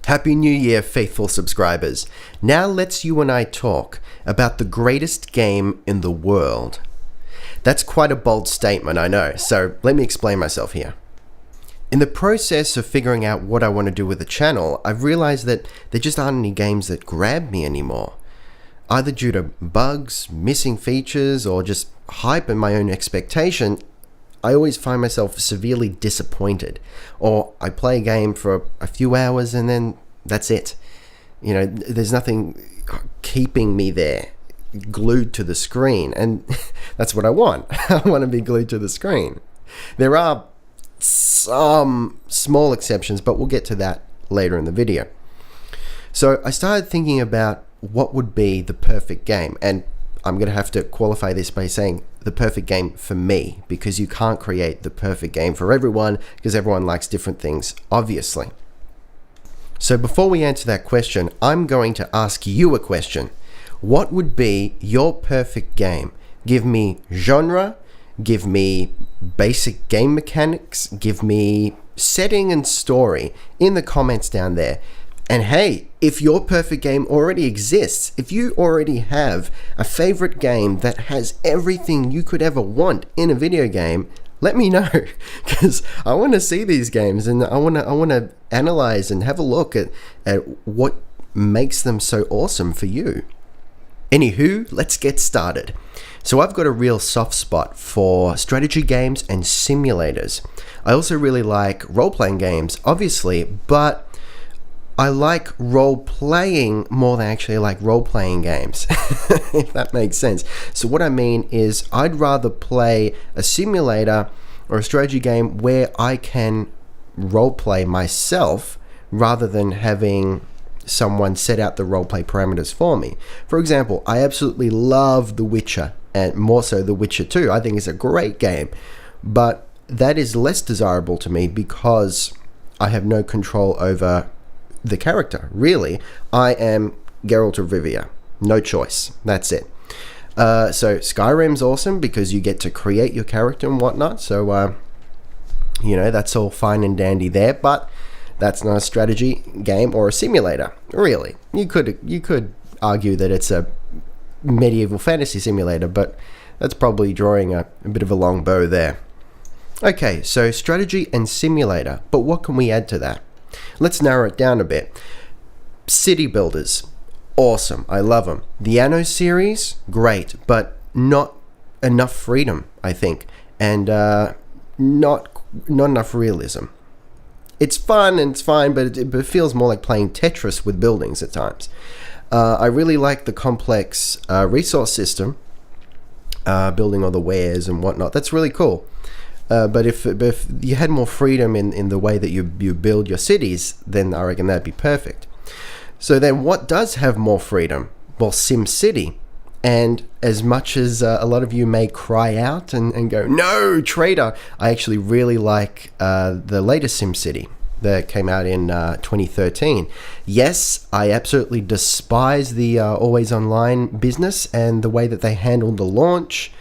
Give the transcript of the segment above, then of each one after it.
Happy New Year, faithful subscribers. Now let's you and I talk about the greatest game in the world. That's quite a bold statement, I know, so let me explain myself here. In the process of figuring out what I want to do with the channel, I've realized that there just aren't any games that grab me anymore. Either due to bugs, missing features, or just hype and my own expectation, I always find myself severely disappointed. Or I play a game for a few hours and then that's it. You know, there's nothing keeping me there, glued to the screen. And that's what I want. I want to be glued to the screen. There are some small exceptions, but we'll get to that later in the video. So I started thinking about what would be the perfect game. And I'm going to have to qualify this by saying the perfect game for me, because you can't create the perfect game for everyone, because everyone likes different things, obviously. So before we answer that question, I'm going to ask you a question. What would be your perfect game? Give me genre, give me basic game mechanics, give me setting and story in the comments down there. And hey, if your perfect game already exists, if you already have a favorite game that has everything you could ever want in a video game, let me know, because I want to see these games and I want to analyze and have a look at what makes them so awesome for you. Anywho, let's get started. So I've got a real soft spot for strategy games and simulators. I also really like role-playing games, obviously, but I like role-playing more than actually like role-playing games, if that makes sense. So what I mean is I'd rather play a simulator or a strategy game where I can role-play myself rather than having someone set out the role-play parameters for me. For example, I absolutely love The Witcher, and more so The Witcher 2. I think it's a great game, but that is less desirable to me because I have no control over the character. Really, I am Geralt of Rivia. No choice. That's it. So Skyrim's awesome because you get to create your character and whatnot. So, you know, that's all fine and dandy there, but that's not a strategy game or a simulator. Really, you could argue that it's a medieval fantasy simulator, but that's probably drawing a bit of a long bow there. Okay, so strategy and simulator, but what can we add to that? Let's narrow it down a bit. City builders, awesome. I love them. The Anno series, great, but not enough freedom, I think, and not enough realism. It's fun and it's fine, but it feels more like playing Tetris with buildings at times. I really like the complex resource system, building all the wares and whatnot. That's really cool. But if you had more freedom in the way that you build your cities, then I reckon that'd be perfect. So then what does have more freedom? Well, SimCity. And as much as a lot of you may cry out and go, no, traitor, I actually really like the latest SimCity that came out in 2013. Yes, I absolutely despise the always online business and the way that they handled the launch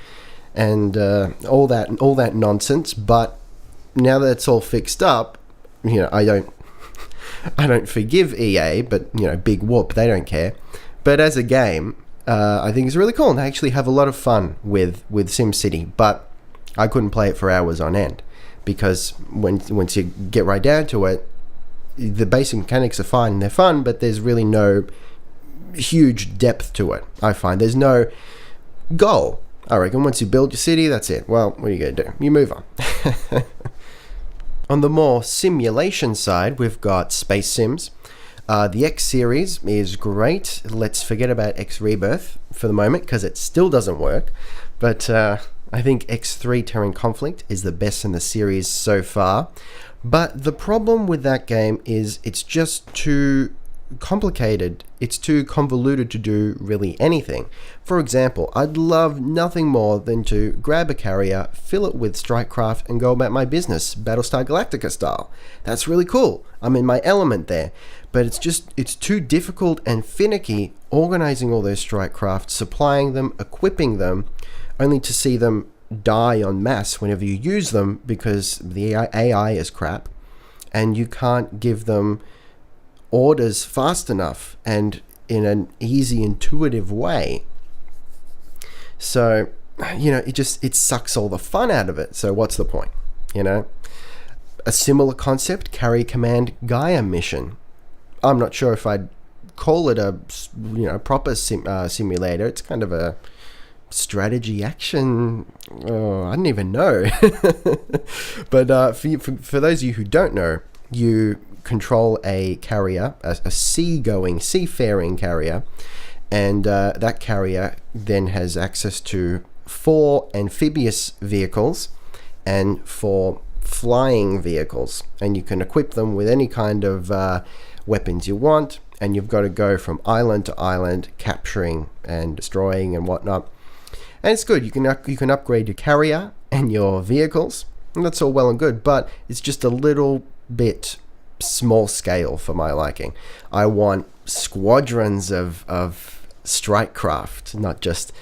and all that nonsense, but now that it's all fixed up, you know, I don't forgive EA, but you know, big whoop, they don't care. But as a game, I think it's really cool, and I actually have a lot of fun with SimCity, but I couldn't play it for hours on end because once you get right down to it, the basic mechanics are fine and they're fun, but there's really no huge depth to it. I find there's no goal. I reckon once you build your city, that's it. Well, what are you going to do? You move on. On the more simulation side, we've got Space Sims. The X series is great. Let's forget about X Rebirth for the moment because it still doesn't work. But I think X3 Terran Conflict is the best in the series so far. But the problem with that game is it's just too complicated. It's too convoluted to do really anything. For example, I'd love nothing more than to grab a carrier, fill it with strikecraft, and go about my business, Battlestar Galactica style. That's really cool. I'm in my element there. But it's too difficult and finicky organizing all those strikecraft, supplying them, equipping them, only to see them die en masse whenever you use them because the AI is crap and you can't give them orders fast enough and in an easy, intuitive way. So, it sucks all the fun out of it. So what's the point? A similar concept, carry command Gaea mission. I'm not sure if I'd call it a proper simulator. It's kind of a strategy action. I don't even know. But for those of you who don't know, you control a carrier, a seafaring carrier, and that carrier then has access to 4 amphibious vehicles and 4 flying vehicles, and you can equip them with any kind of weapons you want, and you've got to go from island to island capturing and destroying and whatnot. And it's good. You can upgrade your carrier and your vehicles, and that's all well and good, but it's just a little bit small scale for my liking. I want squadrons of strike craft, not just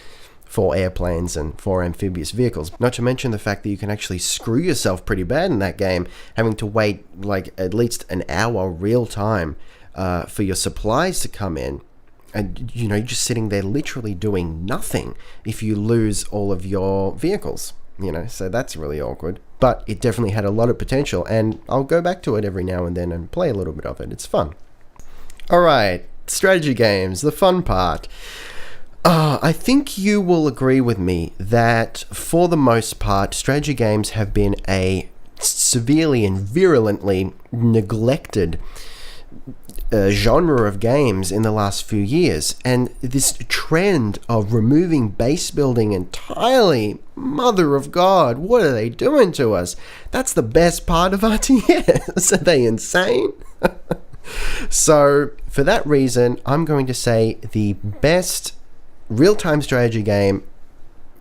4 airplanes and 4 amphibious vehicles. Not to mention the fact that you can actually screw yourself pretty bad in that game, having to wait like at least an hour real time for your supplies to come in. And you're just sitting there literally doing nothing if you lose all of your vehicles. So that's really awkward. But it definitely had a lot of potential, and I'll go back to it every now and then and play a little bit of it. It's fun. Alright, strategy games, the fun part. I think you will agree with me that, for the most part, strategy games have been a severely and virulently neglected genre of games in the last few years. And this trend of removing base building entirely, mother of God, what are they doing to us? That's the best part of RTS. Are they insane? So, for that reason, I'm going to say the best real-time strategy game,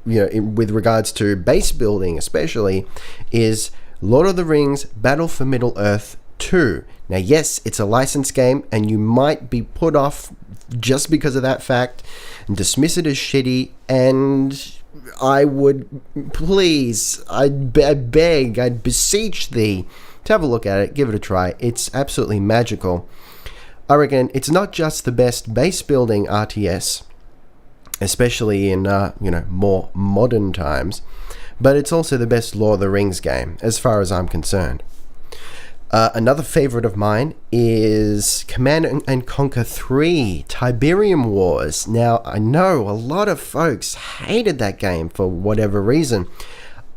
with regards to base building especially, is Lord of the Rings Battle for Middle-earth 2. Now, yes, it's a licensed game, and you might be put off just because of that fact and dismiss it as shitty, and I would, please, I'd beg, I'd beseech thee to have a look at it, give it a try. It's absolutely magical. I reckon it's not just the best base building RTS, especially in more modern times, but it's also the best Lord of the Rings game, as far as I'm concerned. Another favorite of mine is Command and Conquer 3, Tiberium Wars. Now, I know a lot of folks hated that game for whatever reason.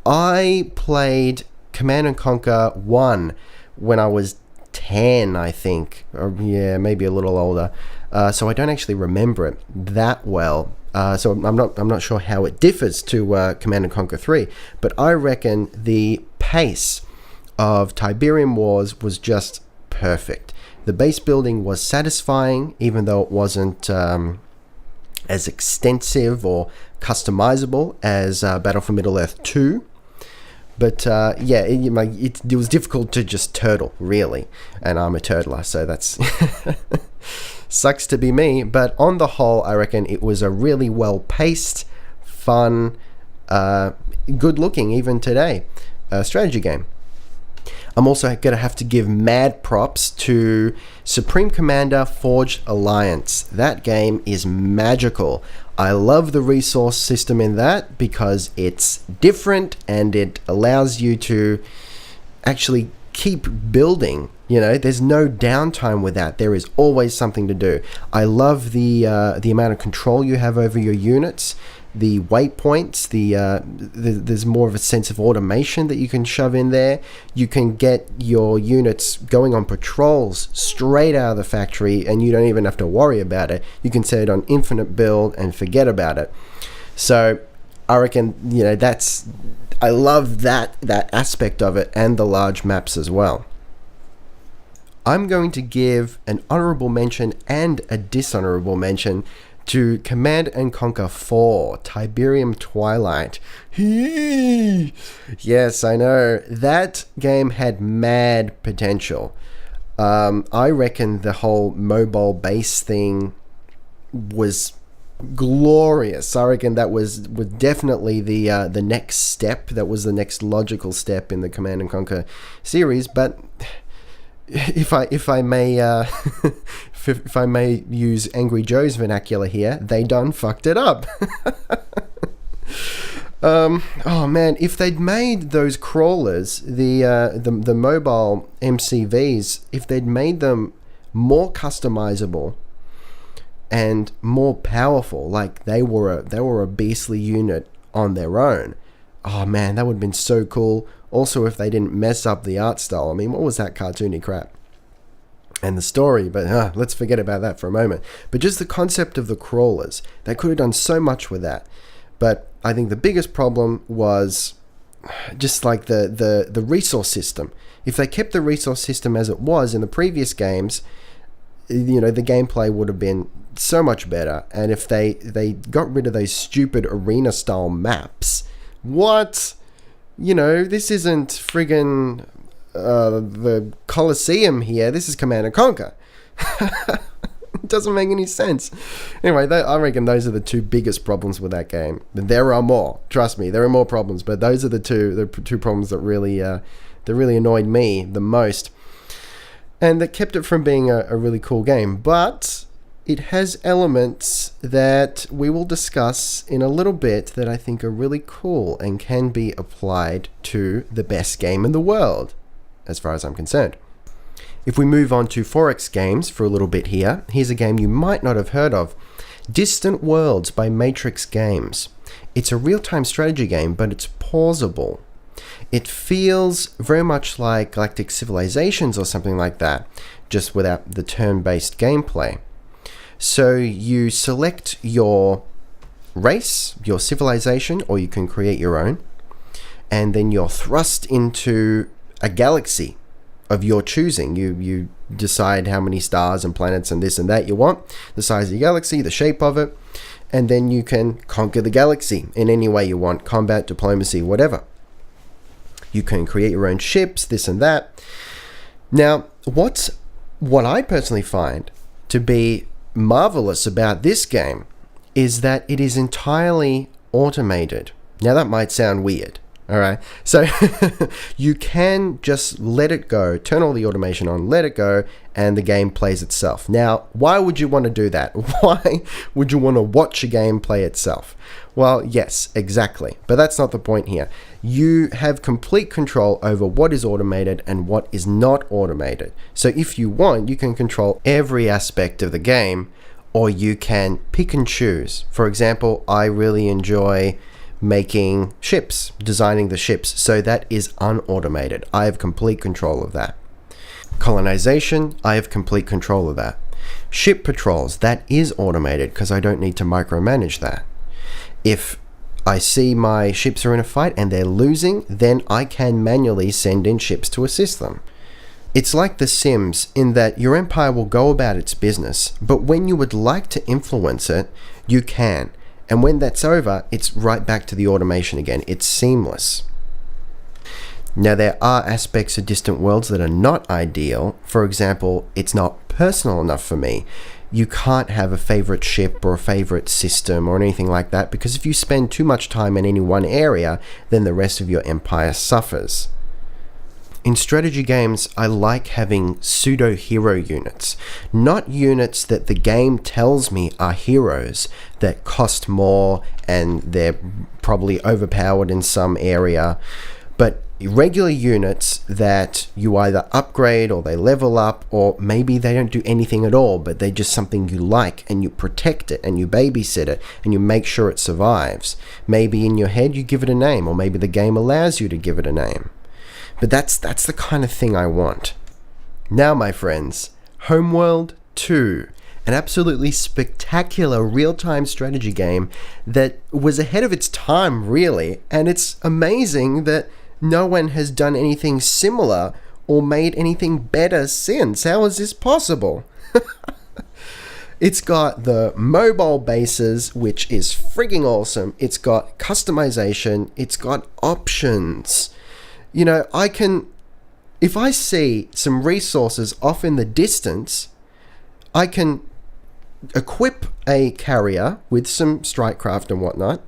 I played Command and Conquer 1 when I was 10, I think, or maybe a little older. So I don't actually remember it that well. So I'm not sure how it differs to Command and Conquer 3, but I reckon the pace of Tiberium Wars was just perfect. The base building was satisfying, even though it wasn't as extensive or customizable as Battle for Middle-earth 2. But it was difficult to just turtle, really. And I'm a turtler, so that's sucks to be me. But on the whole, I reckon it was a really well-paced, fun, good-looking, even today, strategy game. I'm also going to have to give mad props to Supreme Commander Forged Alliance. That game is magical. I love the resource system in that because it's different and it allows you to actually keep building. There's no downtime with that. There is always something to do. I love the amount of control you have over your units. The waypoints, there's more of a sense of automation that you can shove in there. You can get your units going on patrols straight out of the factory, and you don't even have to worry about it. You can set it on infinite build and forget about it. So I reckon I love that aspect of it, and the large maps as well. I'm going to give an honorable mention and a dishonorable mention to Command and Conquer 4, Tiberium Twilight. Yes, I know. That game had mad potential. I reckon the whole mobile base thing was glorious. I reckon that was definitely the next step. That was the next logical step in the Command and Conquer series. But if I may if I may use Angry Joe's vernacular here, they done fucked it up. Oh man, if they'd made those crawlers, the mobile MCVs, if they'd made them more customizable and more powerful, like they were a beastly unit on their own. Oh man, that would have been so cool. Also, if they didn't mess up the art style. I mean, what was that cartoony crap? And the story, but let's forget about that for a moment. But just the concept of the crawlers, they could have done so much with that. But I think the biggest problem was just like the resource system. If they kept the resource system as it was in the previous games, you know, the gameplay would have been so much better. And if they got rid of those stupid arena style maps, what? You know, this isn't friggin' the Colosseum here. This is Command & Conquer. It doesn't make any sense. Anyway, I reckon those are the two biggest problems with that game. There are more. Trust me, there are more problems, but those are the two problems that really annoyed me the most, and that kept it from being a really cool game. But it has elements that we will discuss in a little bit that I think are really cool and can be applied to the best game in the world, as far as I'm concerned. If we move on to 4X games for a little bit here, here's a game you might not have heard of. Distant Worlds by Matrix Games. It's a real-time strategy game, but it's pausable. It feels very much like Galactic Civilizations or something like that, just without the turn-based gameplay. So you select your race, your civilization, or you can create your own, and then you're thrust into a galaxy of your choosing. You decide how many stars and planets and this and that you want, the size of the galaxy, the shape of it, and then you can conquer the galaxy in any way you want, combat, diplomacy, whatever. You can create your own ships, this and that. Now, what I personally find to be marvelous about this game is that it is entirely automated. Now, that might sound weird. All right, so you can just let it go, turn all the automation on, let it go, and the game plays itself. Now, why would you want to do that? Why would you want to watch a game play itself? Well, yes, exactly, but that's not the point here. You have complete control over what is automated and what is not automated. So if you want, you can control every aspect of the game, or you can pick and choose. For example, I really enjoy making ships, designing the ships, so that is unautomated. I have complete control of that. Colonization, I have complete control of that. Ship patrols, that is automated because I don't need to micromanage that. If I see my ships are in a fight and they're losing, then I can manually send in ships to assist them. It's like The Sims in that your empire will go about its business, but when you would like to influence it, you can. And when that's over, it's right back to the automation again. It's seamless. Now, there are aspects of Distant Worlds that are not ideal. For example, it's not personal enough for me. You can't have a favorite ship or a favorite system or anything like that, because if you spend too much time in any one area, then the rest of your empire suffers. In strategy games, I like having pseudo-hero units. Not units that the game tells me are heroes that cost more and they're probably overpowered in some area, but regular units that you either upgrade or they level up, or maybe they don't do anything at all, but they're just something you like and you protect it and you babysit it and you make sure it survives. Maybe in your head you give it a name, or maybe the game allows you to give it a name. But that's the kind of thing I want. Now, my friends, Homeworld 2, an absolutely spectacular real-time strategy game that was ahead of its time, really, and it's amazing that no one has done anything similar or made anything better since. How is this possible? It's got the mobile bases, which is frigging awesome. It's got customization. It's got options. You know, if I see some resources off in the distance, I can equip a carrier with some strike craft and whatnot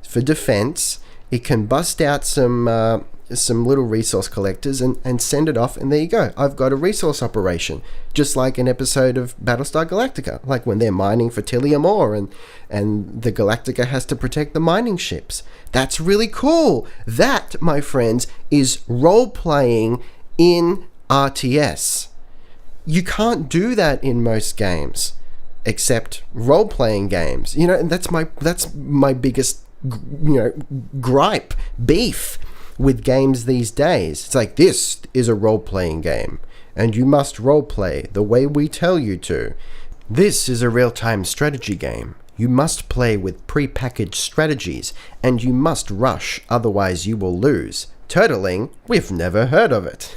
for defense. It can bust out some some little resource collectors and send it off, and there you go. I've got a resource operation, just like an episode of Battlestar Galactica, like when they're mining for Tiberium ore and the Galactica has to protect the mining ships. That's really cool. That, my friends, is role-playing in RTS. You can't do that in most games, except role-playing games. You know, and that's my biggest, gripe, beef with games these days. It's like, this is a role-playing game, and you must role-play the way we tell you to. This is a real-time strategy game. You must play with pre-packaged strategies, and you must rush, otherwise you will lose. Turtling? We've never heard of it.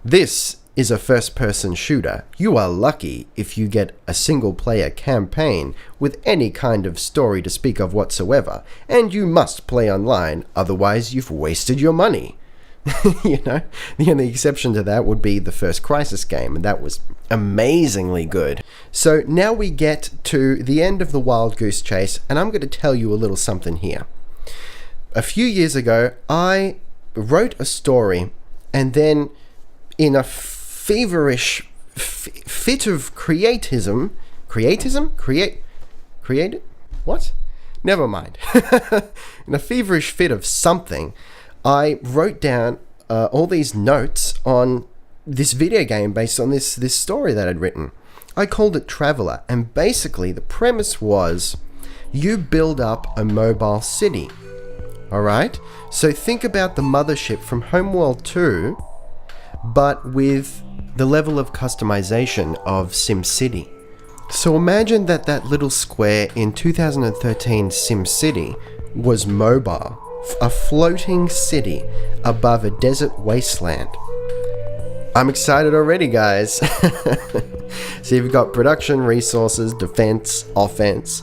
This is a first-person shooter. You are lucky if you get a single-player campaign with any kind of story to speak of whatsoever, and you must play online, otherwise you've wasted your money. The only exception to that would be the first Crisis game, and that was amazingly good. So now we get to the end of the Wild Goose Chase, and I'm going to tell you a little something here. A few years ago, I wrote a story, and then in a feverish fit of created? What? Never mind. In a feverish fit of something, I wrote down all these notes on this video game based on this story that I'd written. I called it Traveler, and basically the premise was you build up a mobile city. Alright? So think about the mothership from Homeworld 2, but with the level of customization of SimCity. So imagine that little square in 2013 SimCity was mobile, a floating city above a desert wasteland. I'm excited already, guys. So you've got production, resources, defense, offense.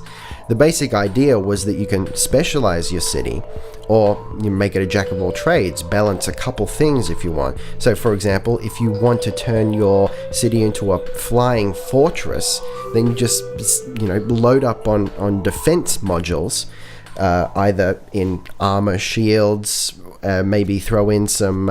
The basic idea was that you can specialize your city, or you make it a jack of all trades, balance a couple things if you want. So for example, if you want to turn your city into a flying fortress, then you just load up on defense modules, either in armor, shields, maybe throw in some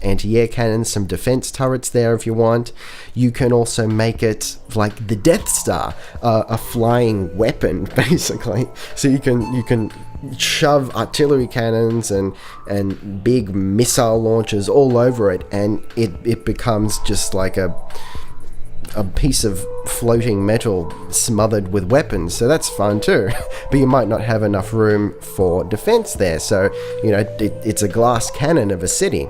anti-air cannons, some defense turrets there if you want. You can also make it like the Death Star, a flying weapon basically. So you can shove artillery cannons and big missile launchers all over it, and it becomes just like a piece of floating metal smothered with weapons. So that's fun too. But you might not have enough room for defense there, so it's a glass cannon of a city.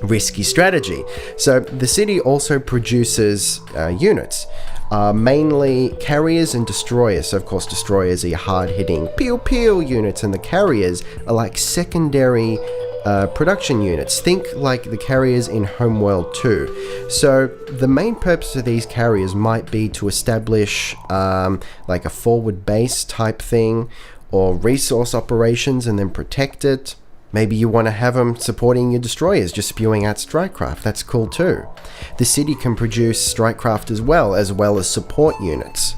Risky strategy. So the city also produces units, mainly carriers and destroyers. So of course destroyers are your hard-hitting pew-pew units, and the carriers are like secondary production units. Think like the carriers in Homeworld 2. So the main purpose of these carriers might be to establish like a forward base type thing, or resource operations and then protect it. Maybe you want to have them supporting your destroyers, just spewing out strikecraft. That's cool too. The city can produce strikecraft as well as support units.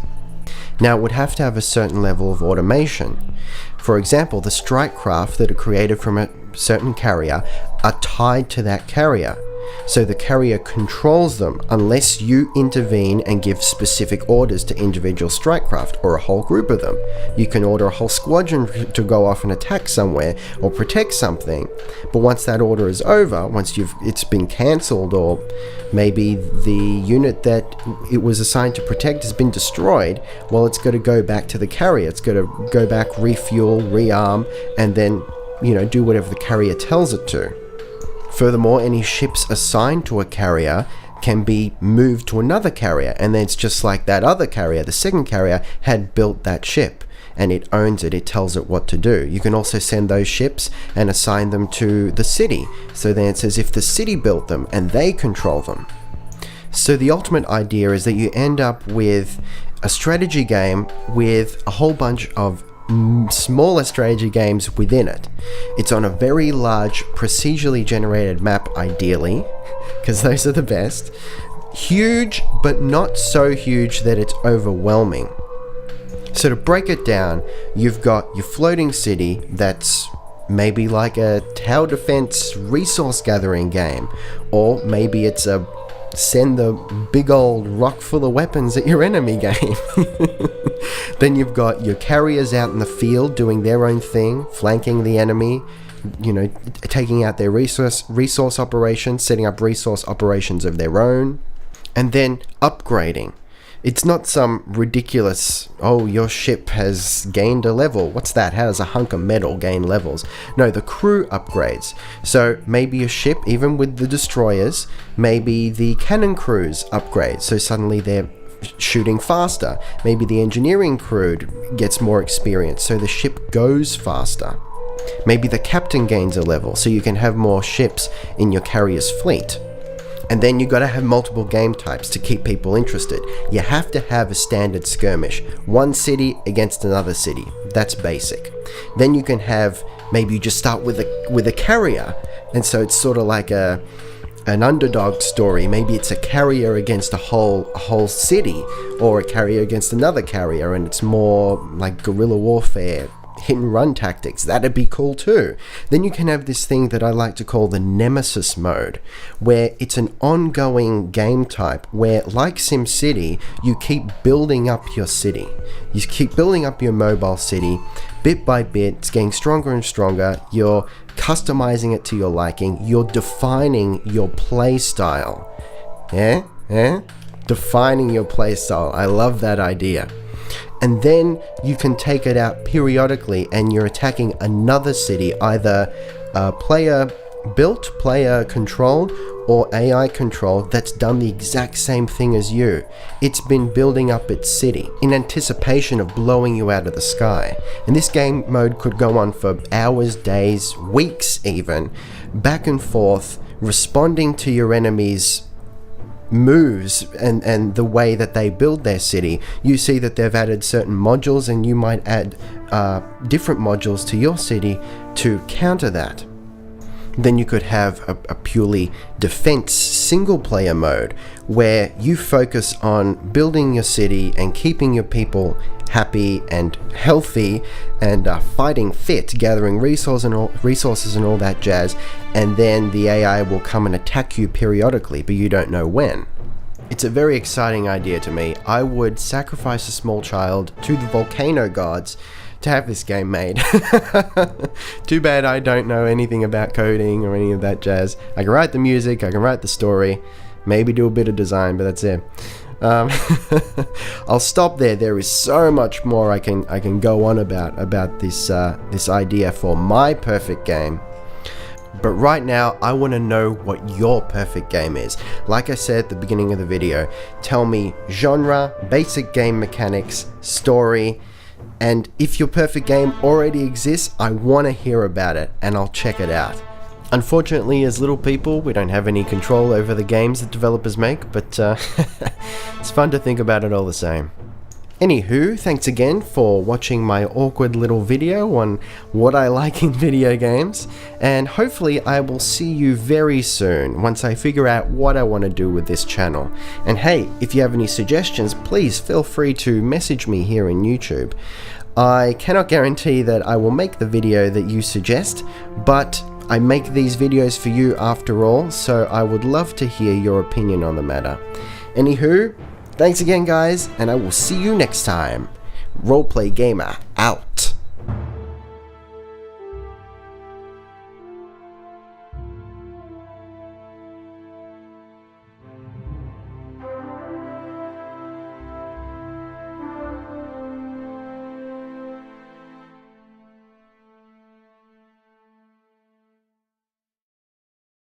Now it would have to have a certain level of automation. For example, the strikecraft that are created from a certain carrier are tied to that carrier. So the carrier controls them unless you intervene and give specific orders to individual strikecraft or a whole group of them. You can order a whole squadron to go off and attack somewhere or protect something, but once that order is over, once it's been cancelled, or maybe the unit that it was assigned to protect has been destroyed, well, it's got to go back to the carrier. It's got to go back, refuel, rearm, and then do whatever the carrier tells it to. Furthermore, any ships assigned to a carrier can be moved to another carrier, and then it's just like that other carrier, the second carrier, had built that ship, and it owns it, it tells it what to do. You can also send those ships and assign them to the city, so then it's as if the city built them and they control them. So the ultimate idea is that you end up with a strategy game with a whole bunch of smaller strategy games within it. It's on a very large procedurally generated map, ideally, because those are the best. Huge, but not so huge that it's overwhelming. So to break it down, you've got your floating city that's maybe like a tower defense resource gathering game, or maybe it's a send the big old rock full of weapons at your enemy game. Then you've got your carriers out in the field doing their own thing, flanking the enemy, you know, taking out their resource operations, setting up resource operations of their own, and then upgrading. It's not some ridiculous, oh, your ship has gained a level. What's that? How does a hunk of metal gain levels? No, the crew upgrades. So maybe a ship, even with the destroyers, maybe the cannon crews upgrade. So suddenly they're shooting faster. Maybe the engineering crew gets more experience, so the ship goes faster. Maybe the captain gains a level, so you can have more ships in your carrier's fleet. And then you got to have multiple game types to keep people interested. You have to have a standard skirmish, one city against another city. That's basic. Then you can have, maybe you just start with a carrier, and so it's sort of like an underdog story. Maybe it's a carrier against a whole city, or a carrier against another carrier, and it's more like guerrilla warfare, hit and run tactics. That'd be cool too. Then you can have this thing that I like to call the nemesis mode, where it's an ongoing game type where, like SimCity, you keep building up your city. You keep building up your mobile city bit by bit. It's getting stronger and stronger. You're customizing it to your liking. You're defining your play style. Defining your play style. I love that idea. And then you can take it out periodically and you're attacking another city, either player built, player controlled, or AI controlled, that's done the exact same thing as you. It's been building up its city in anticipation of blowing you out of the sky. And this game mode could go on for hours, days, weeks even, back and forth, responding to your enemies' moves and the way that they build their city. You see that they've added certain modules, and you might add different modules to your city to counter that. Then you could have a purely defense single player mode where you focus on building your city and keeping your people happy and healthy and fighting fit, gathering resources and all that jazz, and then the AI will come and attack you periodically, but you don't know when. It's a very exciting idea to me. I would sacrifice a small child to the volcano gods to have this game made. Too bad I don't know anything about coding or any of that jazz. I can write the music, I can write the story, maybe do a bit of design, but that's it. I'll stop there. There is so much more I can go on about this idea for my perfect game. But right now, I want to know what your perfect game is. Like I said at the beginning of the video, tell me genre, basic game mechanics, story, and if your perfect game already exists, I want to hear about it and I'll check it out. Unfortunately, as little people, we don't have any control over the games that developers make, but it's fun to think about it all the same. Anywho, thanks again for watching my awkward little video on what I like in video games, and hopefully I will see you very soon once I figure out what I want to do with this channel. And hey, if you have any suggestions, please feel free to message me here in YouTube. I cannot guarantee that I will make the video that you suggest, but I make these videos for you after all, so I would love to hear your opinion on the matter. Anywho, thanks again guys, and I will see you next time. Roleplay Gamer, out.